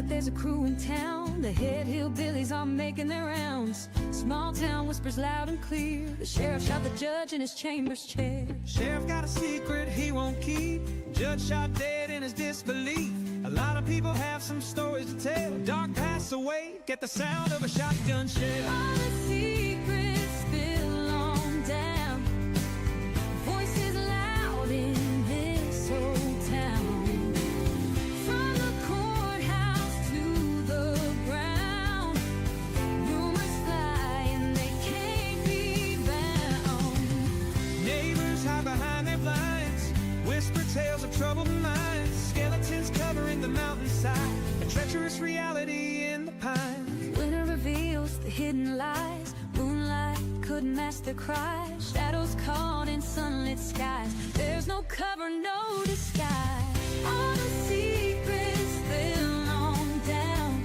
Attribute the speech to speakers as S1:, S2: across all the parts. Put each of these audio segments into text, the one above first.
S1: that there's a crew in town. The head hillbillies are making their rounds. Small town whispers loud and clear. The sheriff shot the judge in his chambers chair.
S2: Sheriff got a secret he won't keep. Judge shot dead in his disbelief. A lot of people have some stories to tell. Dark pass away, get the sound of a shotgun shell.
S1: All the secrets spill on down. Voices loud in this old town. From the courthouse to the ground, rumors fly and they can't be bound.
S2: Neighbors hide behind their blinds, whisper tales of troubled minds. Skeletons covering the mountainside, a treacherous reality in the pines.
S1: Winter reveals the hidden lies. Moonlight couldn't mask their cries. Shadows caught in sunlit skies. There's no cover, no disguise. All the secrets spill on down.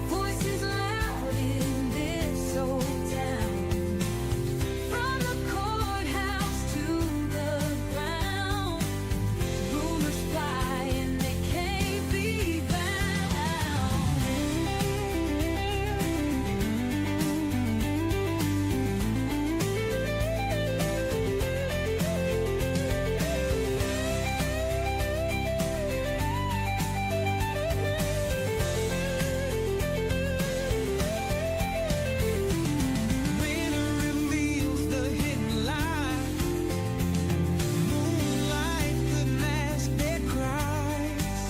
S1: Voices loud in this old town. From the courthouse to the ground, rumors fly and they can't be bound.
S2: Winter reveals the hidden lie. Moonlight could mask their cries.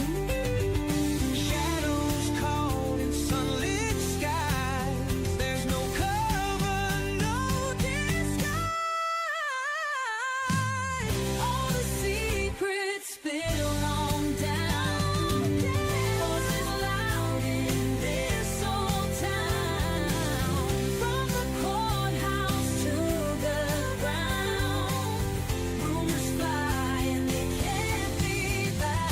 S2: Shadows caught in sunlit skies. There's no cover, no disguise.
S1: All the secrets spill on down. Voices loud in this old town. From the courthouse to the ground, rumors fly and they can't be bound.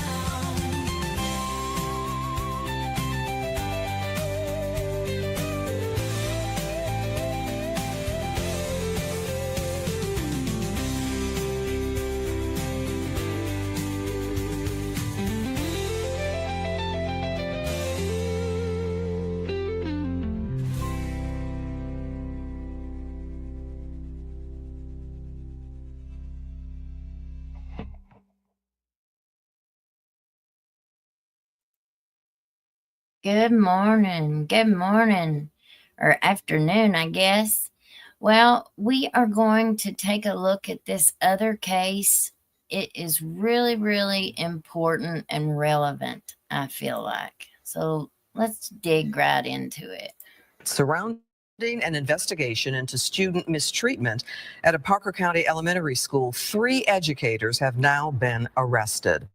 S3: Good morning, or afternoon, I guess. Well, we are going to take a look at this other case. It is really, really important and relevant, I feel like. So let's dig right into it.
S4: Surrounding an investigation into student mistreatment at a Parker County elementary school, 3 educators have now been arrested.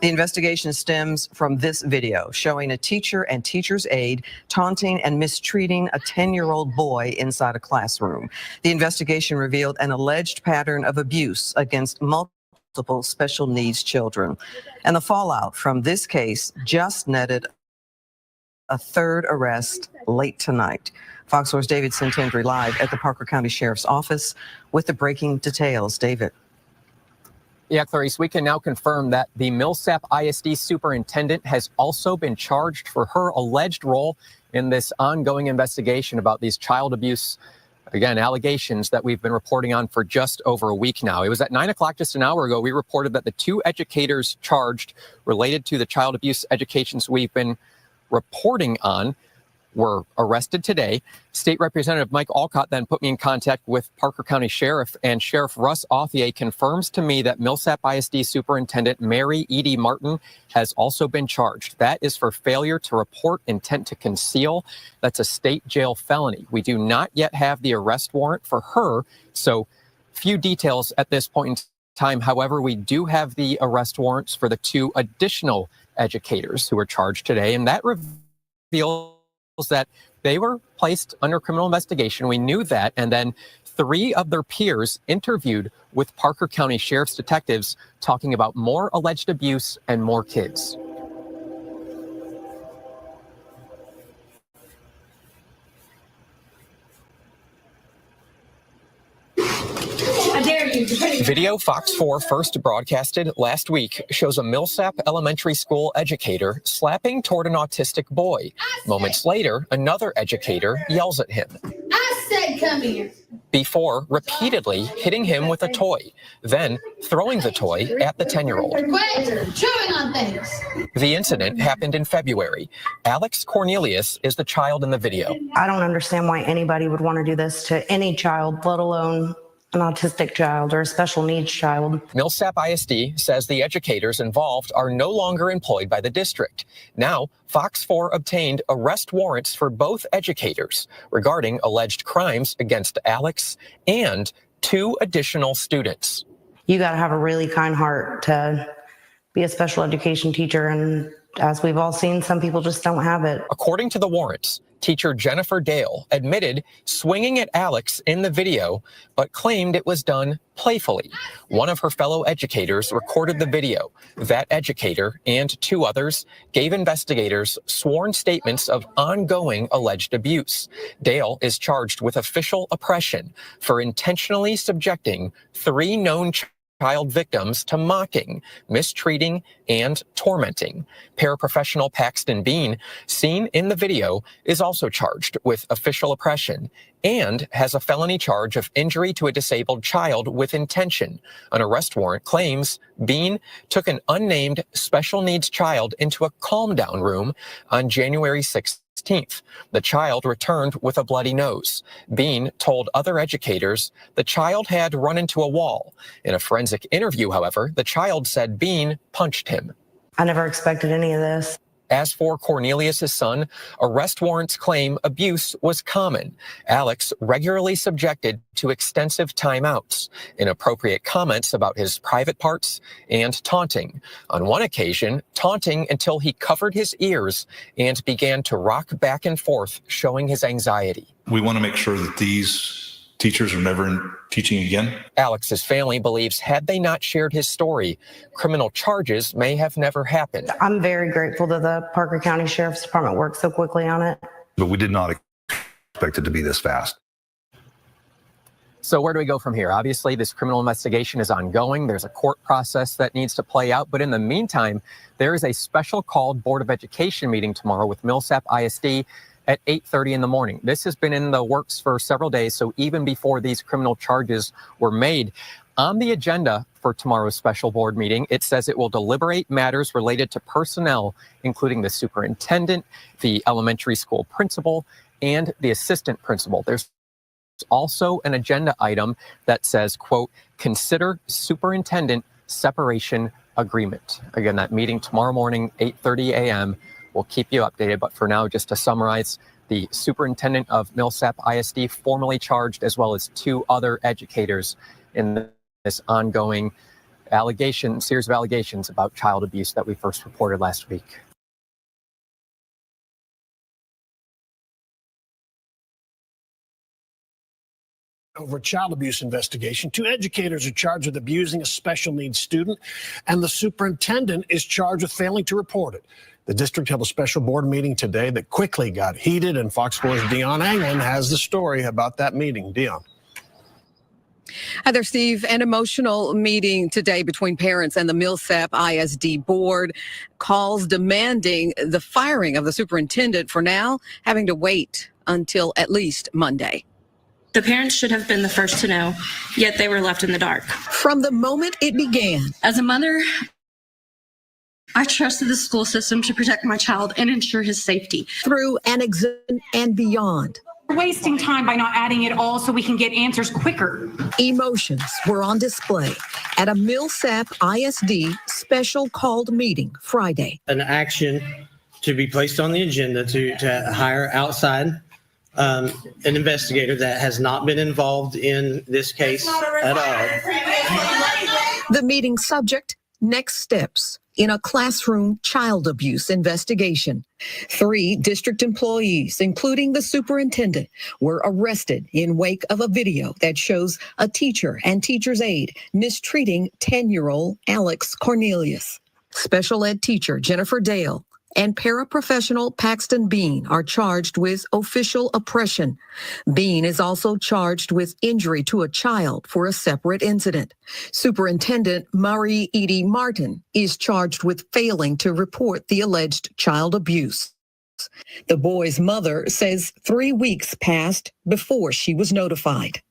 S4: The investigation stems from this video showing a teacher and teacher's aide taunting and mistreating a 10-year-old boy inside a classroom. The investigation revealed an alleged pattern of abuse against multiple special needs children. And the fallout from this case just netted a 3rd arrest late tonight. Fox 4's David Santandri live at the Parker County Sheriff's Office with the breaking details. David.
S5: Yeah, Clarice, we can now confirm that the Millsap ISD superintendent has also been charged for her alleged role in this ongoing investigation about these child abuse, again, allegations that we've been reporting on for just over a week now. It was at 9 o'clock just an hour ago, we reported that the 2 educators charged related to the child abuse educations we've been reporting on were arrested today. State Representative Mike Alcott then put me in contact with Parker County Sheriff, and Sheriff Russ Authier confirms to me that Millsap ISD Superintendent Mary Edie Martin has also been charged. That is for failure to report intent to conceal. That's a state jail felony. We do not yet have the arrest warrant for her, so few details at this point in time. However, we do have the arrest warrants for the 2 additional educators who were charged today, and that reveals that they were placed under criminal investigation. We knew that, and then 3 of their peers interviewed with Parker County Sheriff's detectives talking about more alleged abuse and more kids.
S6: I dare
S5: Video Fox 4 first broadcasted last week shows a Millsap Elementary School educator slapping toward an autistic boy. Moments later, another educator yells at him.
S6: I said come here.
S5: Before repeatedly hitting him with a toy, then throwing the toy at the 10-year-old.
S6: Quit chewing on things.
S5: The incident happened in February. Alex Cornelius is the child in the video.
S7: I don't understand why anybody would want to do this to any child, let alone an autistic child or a special needs child.
S5: Millsap ISD says the educators involved are no longer employed by the district. Now, Fox 4 obtained arrest warrants for both educators regarding alleged crimes against Alex and 2 additional students.
S7: You got to have a really kind heart to be a special education teacher, and as we've all seen, some people just don't have it.
S5: According to the warrants, teacher Jennifer Dale admitted swinging at Alex in the video, but claimed it was done playfully. One of her fellow educators recorded the video. That educator and 2 others gave investigators sworn statements of ongoing alleged abuse. Dale is charged with official oppression for intentionally subjecting 3 known child victims to mocking, mistreating, and tormenting. Paraprofessional Paxton Bean, seen in the video, is also charged with official oppression and has a felony charge of injury to a disabled child with intention. An arrest warrant claims Bean took an unnamed special needs child into a calm-down room on January 16th. The child returned with a bloody nose. Bean told other educators the child had run into a wall. In a forensic interview, however, the child said Bean punched him.
S7: I never expected any of this.
S5: As for Cornelius' son, arrest warrants claim abuse was common. Alex regularly subjected to extensive timeouts, inappropriate comments about his private parts, and taunting. On one occasion, taunting until he covered his ears and began to rock back and forth, showing his anxiety.
S8: We want to make sure that these teachers are never teaching again.
S5: Alex's family believes had they not shared his story, criminal charges may have never happened.
S7: I'm very grateful that the Parker County Sheriff's Department worked so quickly on it.
S9: But we did not expect it to be this fast.
S5: So where do we go from here? Obviously, this criminal investigation is ongoing. There's a court process that needs to play out. But in the meantime, there is a special called Board of Education meeting tomorrow with Millsap ISD at 8:30 in the morning. This has been in the works for several days, so even before these criminal charges were made. On the agenda for tomorrow's special board meeting, it says it will deliberate matters related to personnel, including the superintendent, the elementary school principal, and the assistant principal. There's also an agenda item that says, quote, consider superintendent separation agreement. Again, that meeting tomorrow morning, 8:30 a.m. We'll keep you updated, but for now, just to summarize, the superintendent of Millsap ISD formally charged, as well as 2 other educators in this ongoing series of allegations about child abuse that we first reported last week.
S10: Over a child abuse investigation. 2 educators are charged with abusing a special needs student, and the superintendent is charged with failing to report it. The district held a special board meeting today that quickly got heated, and Fox 4's Dion Anglin has the story about that meeting. Dion.
S11: Hi there, Steve. An emotional meeting today between parents and the Millsap ISD board. Calls demanding the firing of the superintendent, for now having to wait until at least Monday.
S12: The parents should have been the first to know, yet they were left in the dark.
S11: From the moment it began.
S12: As a mother, I trusted the school system to protect my child and ensure his safety.
S11: Through an exam and beyond.
S13: We're wasting time by not adding it all so we can get answers quicker.
S11: Emotions were on display at a Millsap ISD special called meeting Friday.
S14: An action to be placed on the agenda to hire outside an investigator that has not been involved in this case at all.
S11: The meeting subject, next steps in a classroom child abuse investigation. 3 district employees, including the superintendent, were arrested in wake of a video that shows a teacher and teacher's aide mistreating 10-year-old Alex Cornelius. Special ed teacher Jennifer Dale and paraprofessional Paxton Bean are charged with official oppression. Bean is also charged with injury to a child for a separate incident. Superintendent Edie Martin is charged with failing to report the alleged child abuse. The boy's mother says 3 weeks passed before she was notified.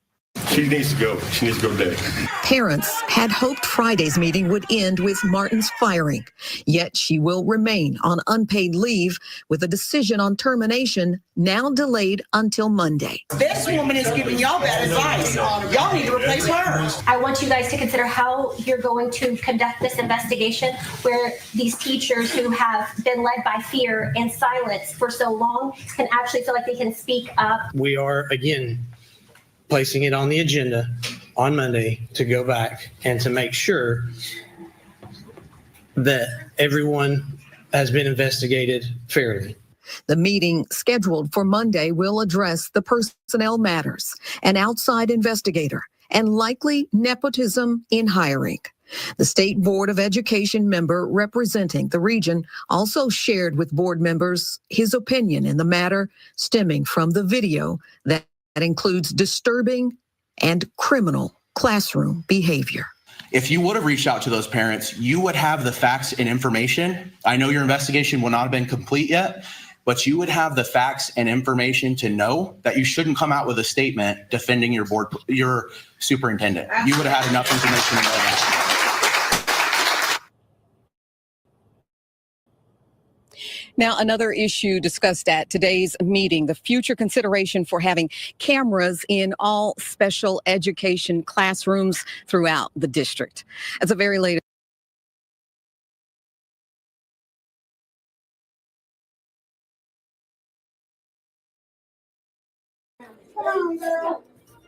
S8: She needs to go. She needs to go today.
S11: Parents had hoped Friday's meeting would end with Martin's firing, yet she will remain on unpaid leave with a decision on termination now delayed until Monday.
S15: This woman is giving y'all bad advice. Y'all need to replace her.
S16: I want you guys to consider how you're going to conduct this investigation where these teachers who have been led by fear and silence for so long can actually feel like they can speak up.
S14: We are, again, placing it on the agenda on Monday to go back and to make sure that everyone has been investigated fairly.
S11: The meeting scheduled for Monday will address the personnel matters, an outside investigator, and likely nepotism in hiring. The State Board of Education member representing the region also shared with board members his opinion in the matter stemming from the video that includes disturbing and criminal classroom behavior.
S17: If you would have reached out to those parents, you would have the facts and information. I know your investigation will not have been complete yet, but you would have the facts and information to know that you shouldn't come out with a statement defending your superintendent. You would have had enough information to know that.
S11: Now, another issue discussed at today's meeting, the future consideration for having cameras in all special education classrooms throughout the district. At the very latest.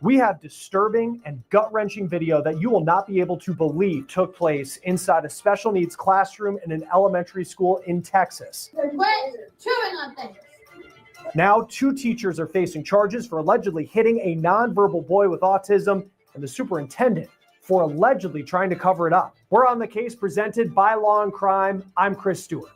S18: We have disturbing and gut-wrenching video that you will not be able to believe took place inside a special needs classroom in an elementary school in Texas. Now, 2 teachers are facing charges for allegedly hitting a nonverbal boy with autism and the superintendent for allegedly trying to cover it up. We're on the case presented by Law and Crime. I'm Chris Stewart.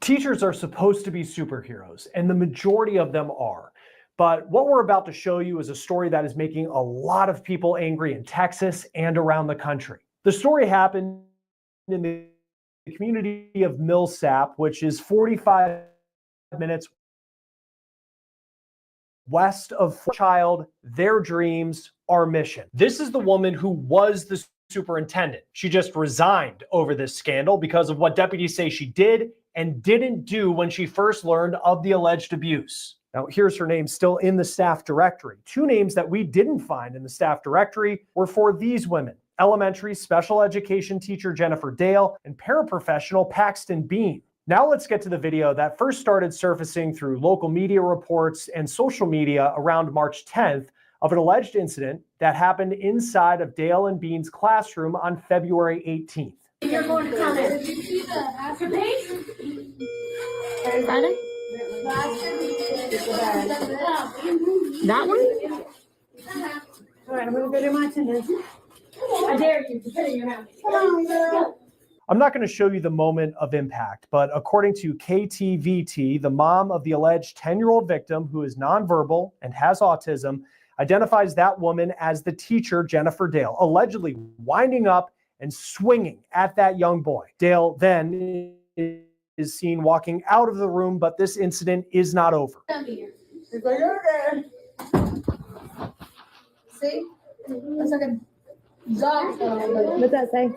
S18: Teachers are supposed to be superheroes, and the majority of them are. But what we're about to show you is a story that is making a lot of people angry in Texas and around the country. The story happened in the community of Millsap, which is 45 minutes west of Child, Their Dreams, Our Mission. This is the woman who was the superintendent. She just resigned over this scandal because of what deputies say she did and didn't do when she first learned of the alleged abuse. Now, here's her name still in the staff directory. 2 names that we didn't find in the staff directory were for these women: elementary special education teacher Jennifer Dale and paraprofessional Paxton Bean. Now let's get to the video that first started surfacing through local media reports and social media around March 10th of an alleged incident that happened inside of Dale and Bean's classroom on February 18th.
S6: You're going to come in. Did you see the answer page?
S11: That one?
S6: All right, I'm going to go to my attendance. I dare you to put it in your mouth. Come on, girl.
S18: I'm not going to show you the moment of impact, but according to KTVT, the mom of the alleged 10-year-old victim, who is nonverbal and has autism, identifies that woman as the teacher, Jennifer Dale, allegedly winding up and swinging at that young boy. Dale then is seen walking out of the room, but this incident is not over.
S6: Come here. See? That's like a dog. What's that say?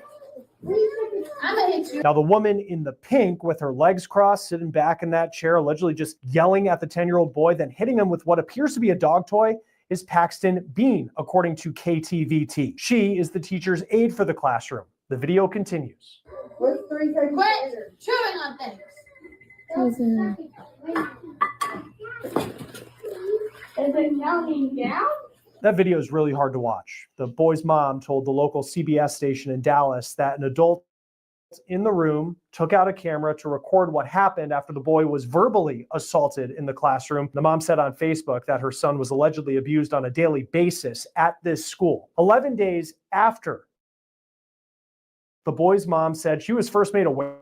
S6: I'm gonna hit you.
S18: Now, the woman in the pink with her legs crossed, sitting back in that chair, allegedly just yelling at the 10-year-old boy, then hitting him with what appears to be a dog toy, is Paxton Bean, according to KTVT. She is the teacher's aide for the classroom. The video continues.
S6: Quit chewing on things. Is it counting down?
S18: That video is really hard to watch. The boy's mom told the local CBS station in Dallas that an adult in the room took out a camera to record what happened after the boy was verbally assaulted in the classroom. The mom said on Facebook that her son was allegedly abused on a daily basis at this school. 11 days after the boy's mom said she was first made aware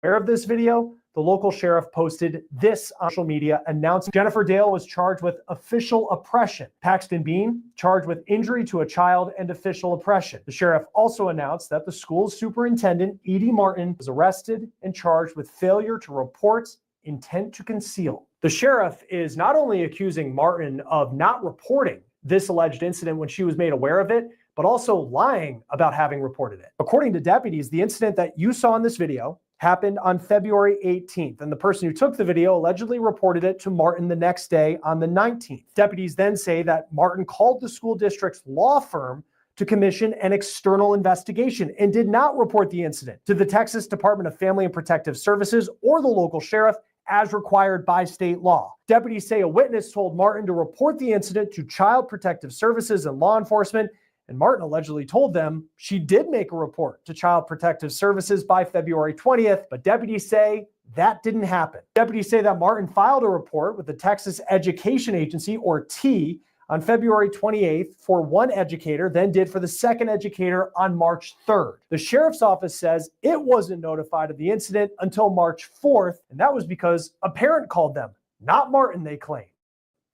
S18: of this video, the local sheriff posted this on social media announcing Jennifer Dale was charged with official oppression. Paxton Bean charged with injury to a child and official oppression. The sheriff also announced that the school's superintendent, Edie Martin, was arrested and charged with failure to report intent to conceal. The sheriff is not only accusing Martin of not reporting this alleged incident when she was made aware of it, but also lying about having reported it. According to deputies, the incident that you saw in this video happened on February 18th, and the person who took the video allegedly reported it to Martin the next day on the 19th. Deputies then say that Martin called the school district's law firm to commission an external investigation and did not report the incident to the Texas Department of Family and Protective Services or the local sheriff as required by state law. Deputies say a witness told Martin to report the incident to Child Protective Services and law enforcement, and Martin allegedly told them she did make a report to Child Protective Services by February 20th, but deputies say that didn't happen. Deputies say that Martin filed a report with the Texas Education Agency, or T, on February 28th for one educator, then did for the second educator on March 3rd. The sheriff's office says it wasn't notified of the incident until March 4th, and that was because a parent called them, not Martin, they claim.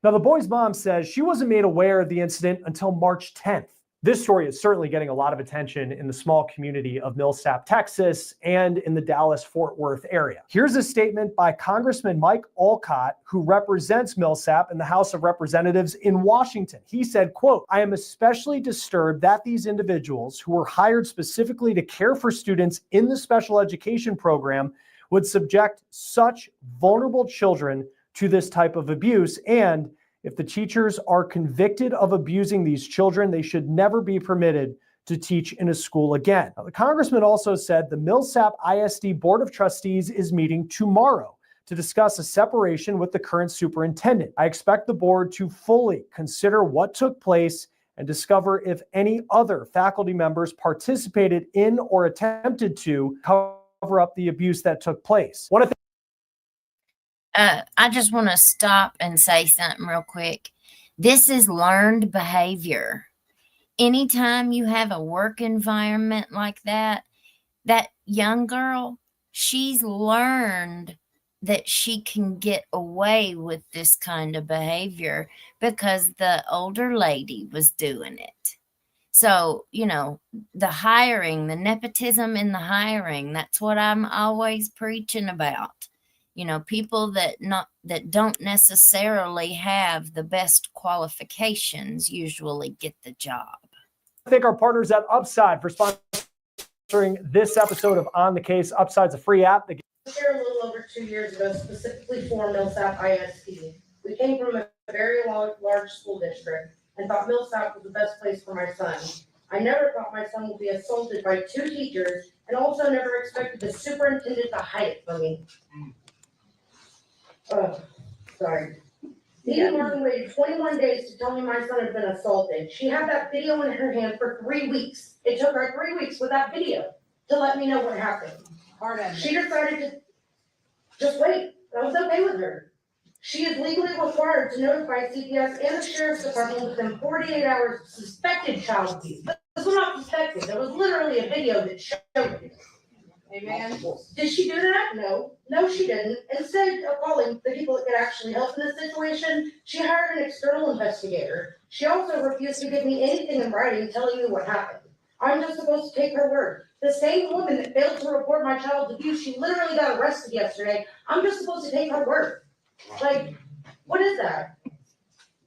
S18: Now, the boy's mom says she wasn't made aware of the incident until March 10th. This story is certainly getting a lot of attention in the small community of Millsap, Texas, and in the Dallas-Fort Worth area. Here's a statement by Congressman Mike Olcott, who represents Millsap in the House of Representatives in Washington. He said, quote, "I am especially disturbed that these individuals who were hired specifically to care for students in the special education program would subject such vulnerable children to this type of abuse, and if the teachers are convicted of abusing these children, they should never be permitted to teach in a school again." Now, the congressman also said the Millsap ISD Board of Trustees is meeting tomorrow to discuss a separation with the current superintendent. "I expect the board to fully consider what took place and discover if any other faculty members participated in or attempted to cover up the abuse that took place."
S3: I just want to stop and say something real quick. This is learned behavior. Anytime you have a work environment like that, that young girl, she's learned that she can get away with this kind of behavior because the older lady was doing it. So, you know, the hiring, the nepotism in the hiring, that's what I'm always preaching about. You know, people that don't necessarily have the best qualifications usually get the job.
S18: Thank our partners at Upside for sponsoring this episode of On the Case. Upside's a free app that
S7: Here a little over 2 years ago, specifically for Millsap ISD. We came from a very large school district and thought Millsap was the best place for my son. I never thought my son would be assaulted by 2 teachers, and also never expected the superintendent to hide it from me. Oh, sorry. Edie Martin waited 21 days to tell me my son had been assaulted. She had that video in her hand for 3 weeks. It took her 3 weeks with that video to let me know what happened. She decided to just wait. I was okay with her. She is legally required to notify CPS and the Sheriff's Department within 48 hours of suspected child abuse. This was not suspected. There was literally a video that showed it. Amen. Did she do that? No. No, she didn't. Instead of calling the people that could actually help in this situation, she hired an external investigator. She also refused to give me anything in writing telling me what happened. I'm just supposed to take her word. The same woman that failed to report my child's abuse, she literally got arrested yesterday. I'm just supposed to take her word. Like, what is that?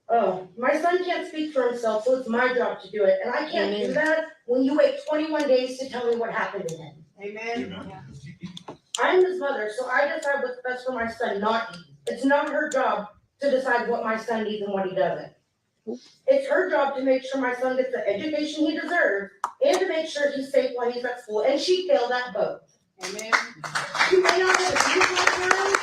S7: Oh, my son can't speak for himself, so it's my job to do it. And I can't do that when you wait 21 days to tell me what happened to him. Amen. I'm his mother, so I decide what's best for my son, not Edie. It's not her job to decide what my son needs and what he doesn't. It's her job to make sure my son gets the education he deserves and to make sure he's safe while he's at school. And she failed at both. Amen. She may not have abused my child.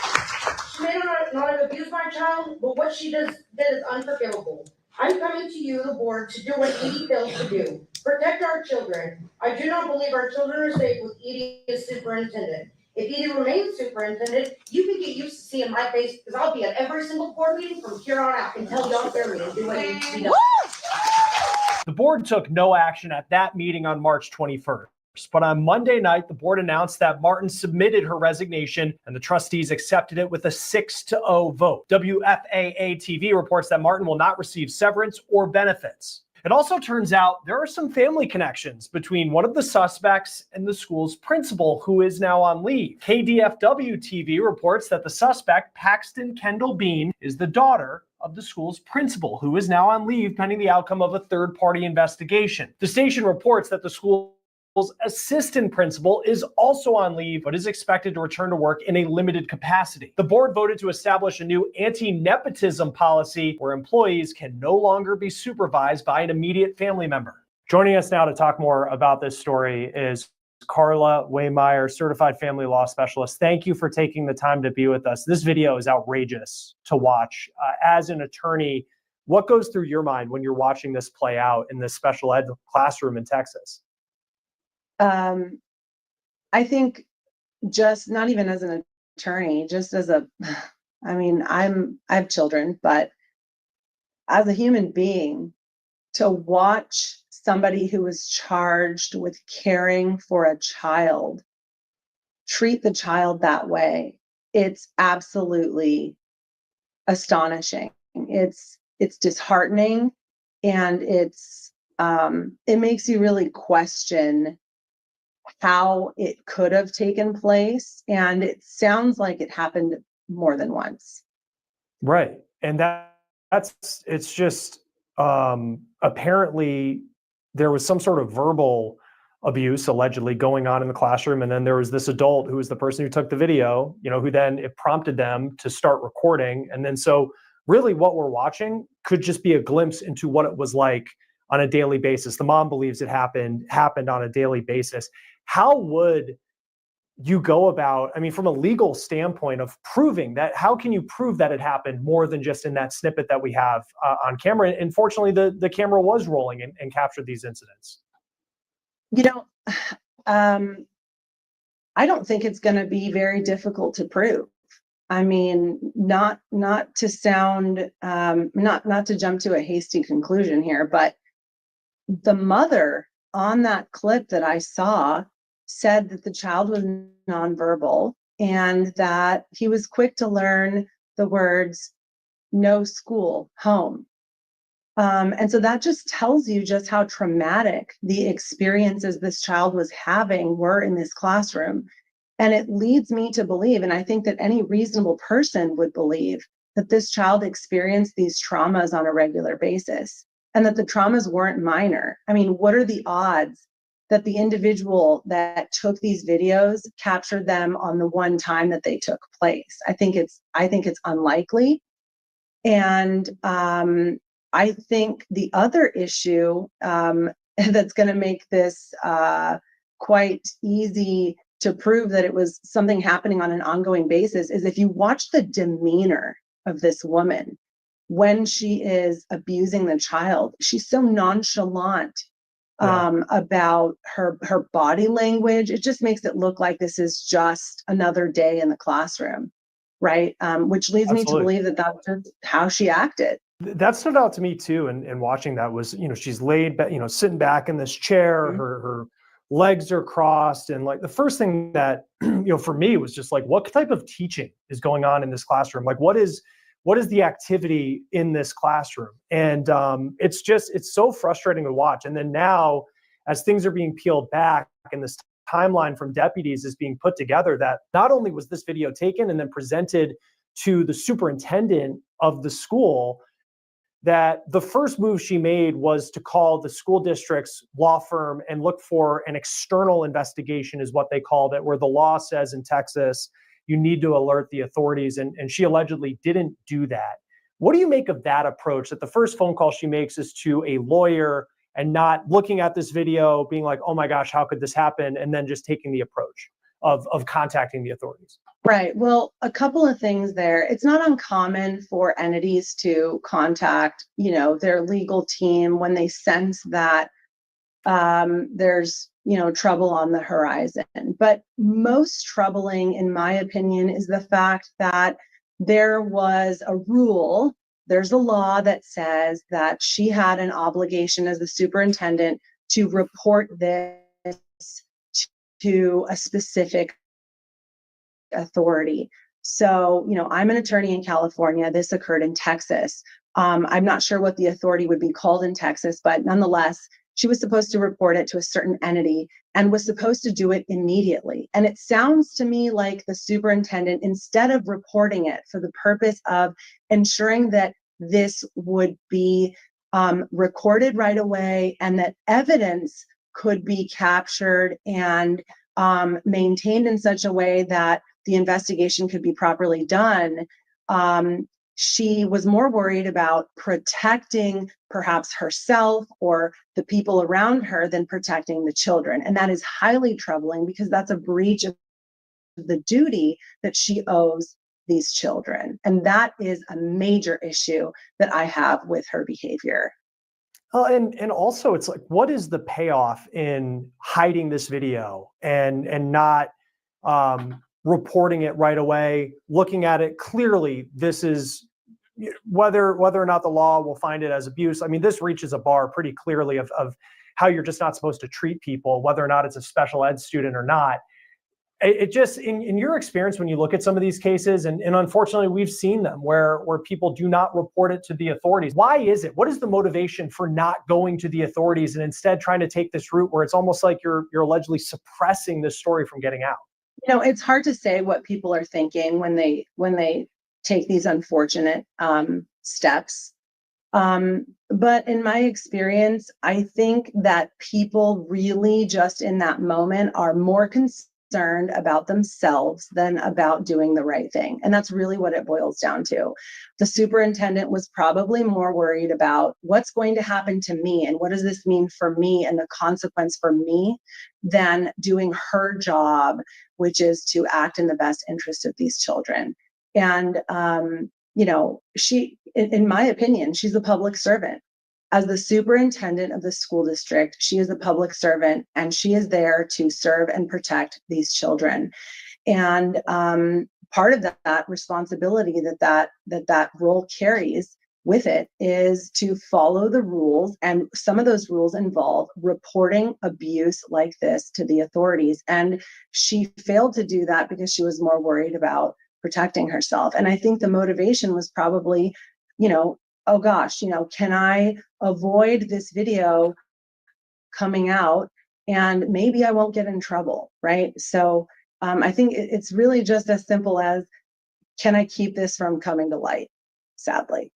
S7: She may not have abused my child, but what she did is unforgivable. I'm coming to you, the board, to do what Edie fails to do. Protect our children. I do not believe our children are safe with Edie as superintendent. If Edie remains superintendent, you can get used to seeing my face because I'll be at every single board meeting from here on out until y'all bury and do what needs to be done.
S18: The board took no action at that meeting on March 21st. But on Monday night, the board announced that Martin submitted her resignation and the trustees accepted it with a 6-0 vote. WFAA TV reports that Martin will not receive severance or benefits. It also turns out there are some family connections between one of the suspects and the school's principal, who is now on leave. KDFW TV reports that the suspect, Paxton Bean, is the daughter of the school's principal, who is now on leave pending the outcome of a third-party investigation. The station reports that the school's assistant principal is also on leave, but is expected to return to work in a limited capacity. The board voted to establish a new anti-nepotism policy where employees can no longer be supervised by an immediate family member. Joining us now to talk more about this story is Carla Waymeyer, certified family law specialist. Thank you for taking the time to be with us. This video is outrageous to watch. As an attorney, what goes through your mind when you're watching this play out in this special ed classroom in Texas?
S19: I think just not even as an attorney, just as a, I have children, but as a human being, to watch somebody who is charged with caring for a child treat the child that way, it's absolutely astonishing. It's disheartening, and it makes you really question how it could have taken place. And it sounds like it happened more than once.
S18: Right. And it's just, apparently there was some sort of verbal abuse allegedly going on in the classroom. And then there was this adult who was the person who took the video, who then it prompted them to start recording. And then, so really what we're watching could just be a glimpse into what it was like on a daily basis. The mom believes it happened on a daily basis. How would you go about, from a legal standpoint of proving that? How can you prove that it happened more than just in that snippet that we have on camera? And fortunately, the camera was rolling and captured these incidents.
S19: I don't think it's going to be very difficult to prove. Not to sound, not to jump to a hasty conclusion here, but the mother on that clip that I saw said that the child was nonverbal and that he was quick to learn the words no school, home. And so that just tells you just how traumatic the experiences this child was having were in this classroom. And it leads me to believe, and I think that any reasonable person would believe, that this child experienced these traumas on a regular basis and that the traumas weren't minor. What are the odds that the individual that took these videos captured them on the one time that they took place? I think it's unlikely. And I think the other issue that's going to make this quite easy to prove that it was something happening on an ongoing basis is if you watch the demeanor of this woman when she is abusing the child. She's so nonchalant about her body language. It just makes it look like this is just another day in the classroom, right? Which leads me to believe that that's just how she acted.
S18: That stood out to me too, and watching that was, she's laid back, sitting back in this chair, her legs are crossed, and like the first thing that, for me was just like, what type of teaching is going on in this classroom? Like, what is the activity in this classroom? And it's so frustrating to watch. And then now, as things are being peeled back and this timeline from deputies is being put together, that not only was this video taken and then presented to the superintendent of the school, that the first move she made was to call the school district's law firm and look for an external investigation, is what they called it, where the law says in Texas, you need to alert the authorities. And she allegedly didn't do that. What do you make of that approach, that the first phone call she makes is to a lawyer and not looking at this video, being like, oh my gosh, how could this happen? And then just taking the approach of contacting the authorities?
S19: Right. Well, a couple of things there. It's not uncommon for entities to contact, their legal team when they sense that there's, trouble on the horizon. But most troubling, in my opinion, is the fact that there was a rule, there's a law that says that she had an obligation as the superintendent to report this to a specific authority. So, I'm an attorney in California. This occurred in Texas. I'm not sure what the authority would be called in Texas, but nonetheless, she was supposed to report it to a certain entity and was supposed to do it immediately. And it sounds to me like the superintendent, instead of reporting it for the purpose of ensuring that this would be recorded right away and that evidence could be captured and maintained in such a way that the investigation could be properly done, she was more worried about protecting perhaps herself or the people around her than protecting the children. And that is highly troubling because that's a breach of the duty that she owes these children. And that is a major issue that I have with her behavior.
S18: And also it's like, what is the payoff in hiding this video and not reporting it right away, looking at it clearly? This is whether or not the law will find it as abuse. I mean, this reaches a bar pretty clearly of how you're just not supposed to treat people, whether or not it's a special ed student or not. It just, in your experience, when you look at some of these cases, and unfortunately we've seen them where people do not report it to the authorities. Why is it? What is the motivation for not going to the authorities and instead trying to take this route where it's almost like you're allegedly suppressing this story from getting out?
S19: It's hard to say what people are thinking when they take these unfortunate steps. But in my experience, I think that people really just in that moment are more concerned about themselves than about doing the right thing. And that's really what it boils down to. The superintendent was probably more worried about what's going to happen to me and what does this mean for me and the consequence for me than doing her job, which is to act in the best interest of these children. And, she, in my opinion, she's a public servant. As the superintendent of the school district, she is a public servant and she is there to serve and protect these children. And part of that responsibility that role carries with it is to follow the rules. And some of those rules involve reporting abuse like this to the authorities. And she failed to do that because she was more worried about protecting herself. And I think the motivation was probably, oh gosh, can I avoid this video coming out and maybe I won't get in trouble, right? So I think it's really just as simple as, can I keep this from coming to light, sadly.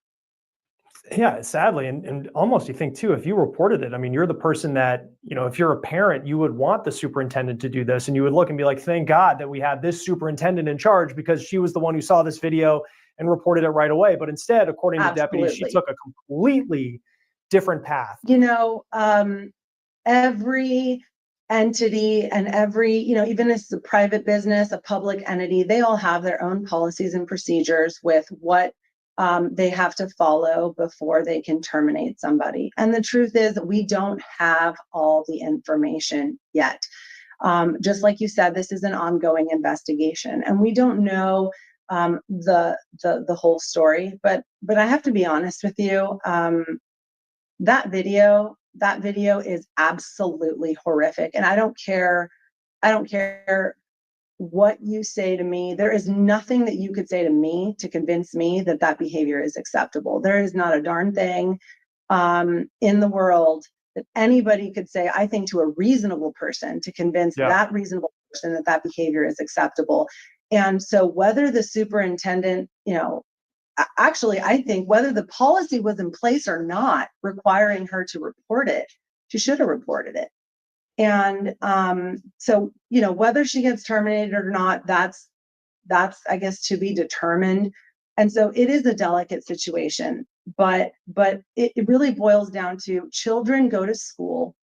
S18: Yeah, sadly. And almost you think too, if you reported it, I mean, you're the person that, if you're a parent, you would want the superintendent to do this and you would look and be like, thank God that we have this superintendent in charge because she was the one who saw this video and reported it right away. But instead, according to deputies, she took a completely different path.
S19: Every entity and every, even if it's a private business, a public entity, they all have their own policies and procedures with what they have to follow before they can terminate somebody. And the truth is we don't have all the information yet. Just like you said, this is an ongoing investigation and we don't know the whole story, but I have to be honest with you. That video is absolutely horrific. And I don't care what you say to me. There is nothing that you could say to me to convince me that behavior is acceptable. There is not a darn thing in the world that anybody could say, I think, to a reasonable person to convince that reasonable person that behavior is acceptable. And so whether the superintendent, actually, I think whether the policy was in place or not requiring her to report it, she should have reported it. And so, whether she gets terminated or not, that's, I guess, to be determined. And so it is a delicate situation, but it really boils down to children go to school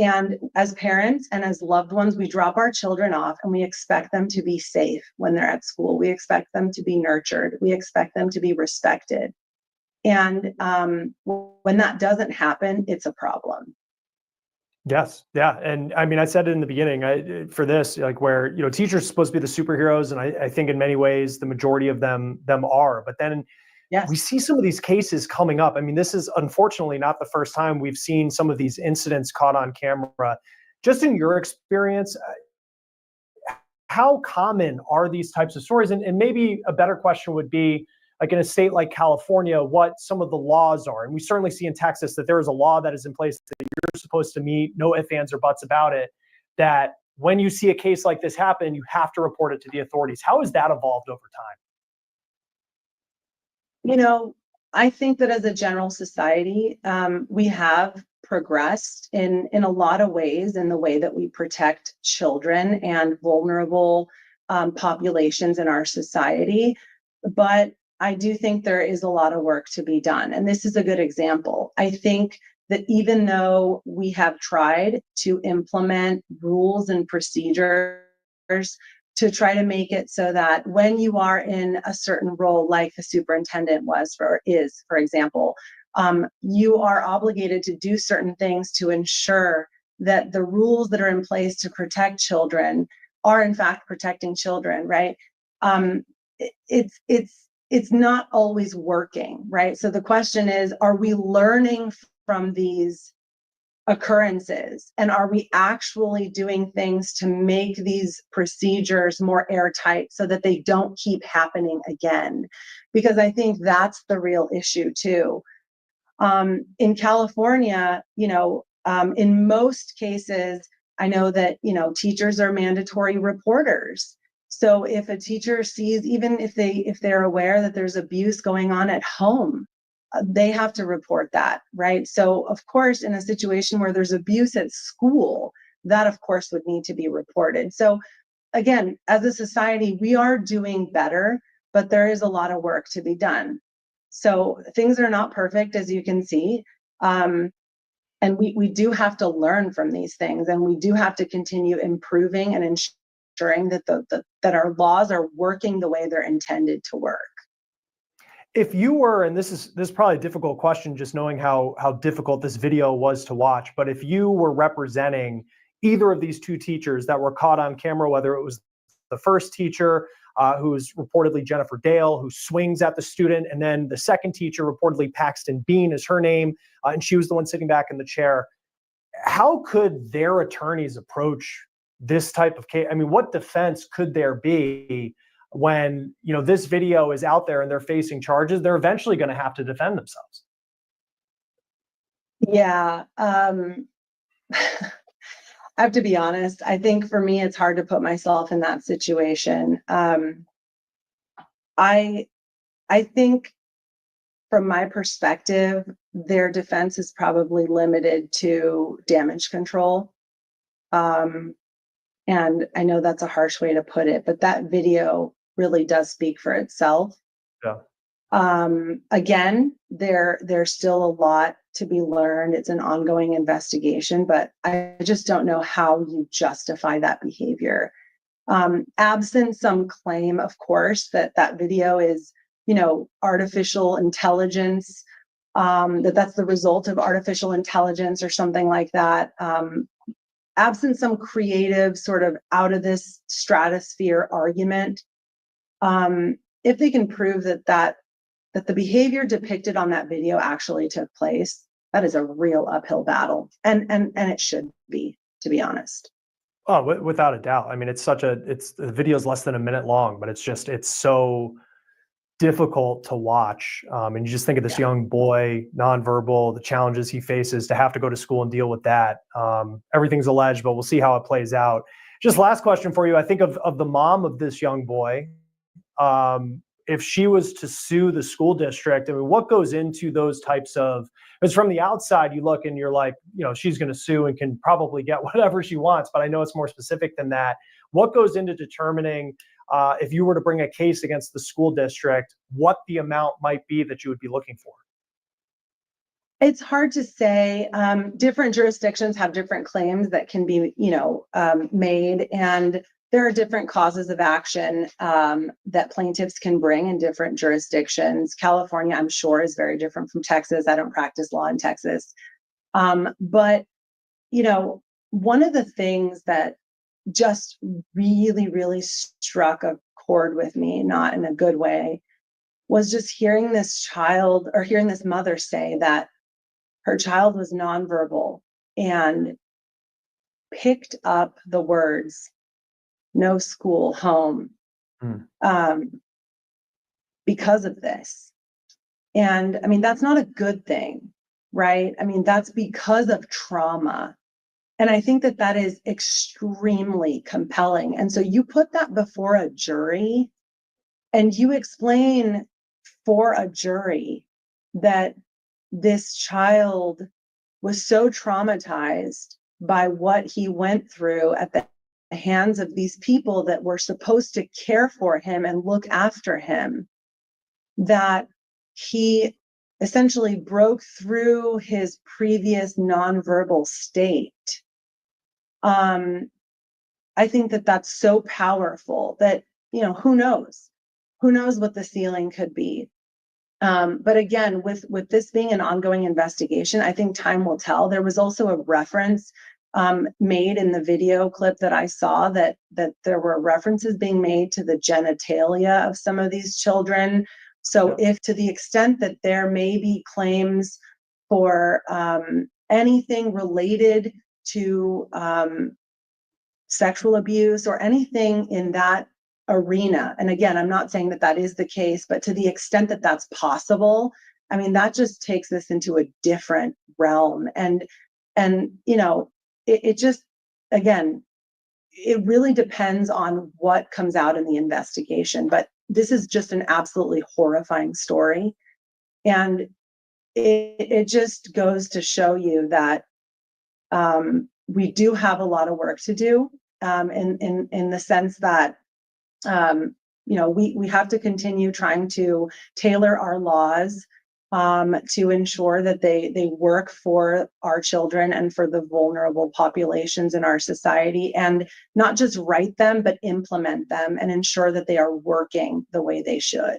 S19: And as parents and as loved ones, we drop our children off and we expect them to be safe when they're at school. We expect them to be nurtured. We expect them to be respected. And when that doesn't happen, it's a problem.
S18: Yes. Yeah. And I mean, I said it in the beginning for this, like where, you know, teachers are supposed to be the superheroes. And I think in many ways, the majority of them are. But then we see some of these cases coming up. I mean, this is unfortunately not the first time we've seen some of these incidents caught on camera. Just in your experience, how common are these types of stories? And maybe a better question would be, like in a state like California, what some of the laws are. And we certainly see in Texas that there is a law that is in place that you're supposed to meet, no ifs, ands, or buts about it, that when you see a case like this happen, you have to report it to the authorities. How has that evolved over time?
S19: You know, I think that as a general society, we have progressed in a lot of ways in the way that we protect children and vulnerable populations in our society. But I do think there is a lot of work to be done. And this is a good example. I think that even though we have tried to implement rules and procedures to try to make it so that when you are in a certain role, like the superintendent is, for example, you are obligated to do certain things to ensure that the rules that are in place to protect children are in fact protecting children, right? It's not always working, right? So the question is, are we learning from these occurrences? And are we actually doing things to make these procedures more airtight so that they don't keep happening again? Because I think that's the real issue too. In California, in most cases, I know that, teachers are mandatory reporters. So if a teacher sees, even if they're aware that there's abuse going on at home, they have to report that, right? So of course, in a situation where there's abuse at school, that of course would need to be reported. So again, as a society, we are doing better, but there is a lot of work to be done. So things are not perfect, as you can see. And we do have to learn from these things, and we do have to continue improving and ensuring that that our laws are working the way they're intended to work.
S18: If you were, and this is probably a difficult question, just knowing how difficult this video was to watch, but if you were representing either of these two teachers that were caught on camera, whether it was the first teacher, who's reportedly Jennifer Dale, who swings at the student, and then the second teacher, reportedly Paxton Bean is her name, and she was the one sitting back in the chair, how could their attorneys approach this type of case? I mean, what defense could there be when, this video is out there and they're facing charges? They're eventually going to have to defend themselves.
S19: Yeah. I have to be honest. I think for me, it's hard to put myself in that situation. I think from my perspective, their defense is probably limited to damage control. And I know that's a harsh way to put it, but that video really does speak for itself.
S18: Yeah.
S19: Again, there's still a lot to be learned. It's an ongoing investigation, but I just don't know how you justify that behavior. Absent some claim, of course, that video is, artificial intelligence, that's the result of artificial intelligence or something like that. Absent some creative sort of out of this stratosphere argument, if they can prove that the behavior depicted on that video actually took place, that is a real uphill battle. And it should be, to be honest.
S18: Oh, without a doubt. I mean, the video is less than a minute long, but it's so difficult to watch. And you just think of this young boy, nonverbal, the challenges he faces to have to go to school and deal with that. Everything's alleged, but we'll see how it plays out. Just last question for you. I think of the mom of this young boy. If she was to sue the school district, I mean, what goes into those types of, because from the outside you look and you're like, she's going to sue and can probably get whatever she wants, but I know it's more specific than that. What goes into determining if you were to bring a case against the school district, what the amount might be that you would be looking for?
S19: It's hard to say. Different jurisdictions have different claims that can be, made, and there are different causes of action that plaintiffs can bring in different jurisdictions. California, I'm sure, is very different from Texas. I don't practice law in Texas. But, one of the things that just really, really struck a chord with me, not in a good way, was just hearing this mother say that her child was nonverbal and picked up the words, no school, home, because of this. And I mean, that's not a good thing, right? I mean, that's because of trauma. And I think that that is extremely compelling. And so you put that before a jury and you explain for a jury that this child was so traumatized by what he went through at the hands of these people that were supposed to care for him and look after him, that he essentially broke through his previous nonverbal state. I think that that's so powerful that, who knows what the ceiling could be. But again, with this being an ongoing investigation, I think time will tell. There was also a reference made in the video clip that I saw that there were references being made to the genitalia of some of these children. So if to the extent that there may be claims for anything related to sexual abuse or anything in that arena, and again, I'm not saying that that is the case, but to the extent that that's possible, I mean, that just takes this into a different realm. And it just, again, it really depends on what comes out in the investigation. But this is just an absolutely horrifying story. And it just goes to show you that we do have a lot of work to do in the sense that, we have to continue trying to tailor our laws to ensure that they work for our children and for the vulnerable populations in our society, and not just write them, but implement them and ensure that they are working the way they should.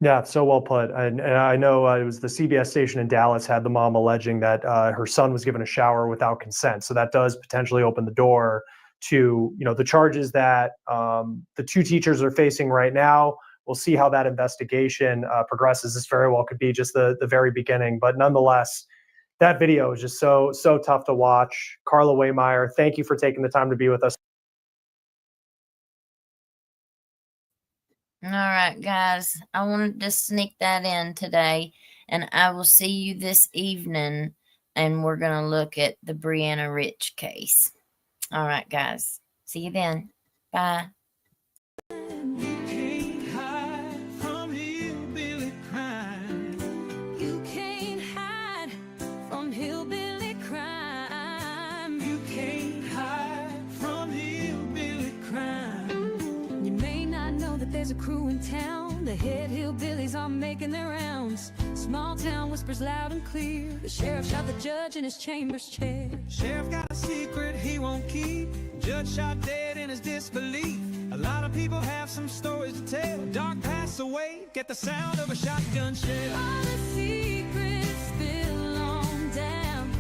S18: Yeah, so well put. And I know it was the CBS station in Dallas had the mom alleging that her son was given a shower without consent. So that does potentially open the door to, the charges that the two teachers are facing right now. We'll see how that investigation progresses. This very well could be just the very beginning. But nonetheless, that video is just so tough to watch. Carla Waymeyer, thank you for taking the time to be with us.
S3: All right, guys, I wanted to sneak that in today, and I will see you this evening, and we're going to look at the Brianna Rich case. All right, guys, see you then. Bye.
S2: You can't hide from hillbilly crime.
S1: You can't hide from hillbilly crime.
S2: You can't hide from hillbilly crime.
S1: You may not know that there's a crew in town. The head hillbillies are making their rounds. Small town whispers loud and clear. The sheriff shot the judge in his chambers chair.
S2: Sheriff got a secret he won't keep. Judge shot dead in his disbelief. A lot of people have some stories to tell. Dark pass away, get the sound of a shotgun shell.
S1: All the secrets spill on down.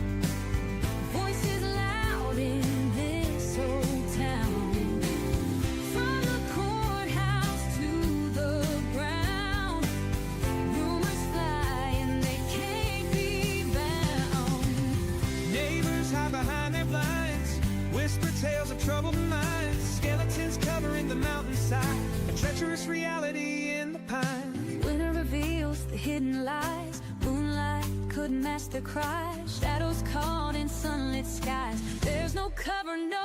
S1: Voices loud in this old town. From the courthouse to the ground. Rumors fly and they can't be bound.
S2: Neighbors hide behind their blinds. Whisper tales of troubled minds. Skeletons covering the mountainside. A treacherous reality in the pines.
S1: Winter reveals the hidden lies. Moonlight couldn't mask the cries. Shadows caught in sunlit skies. There's no cover, no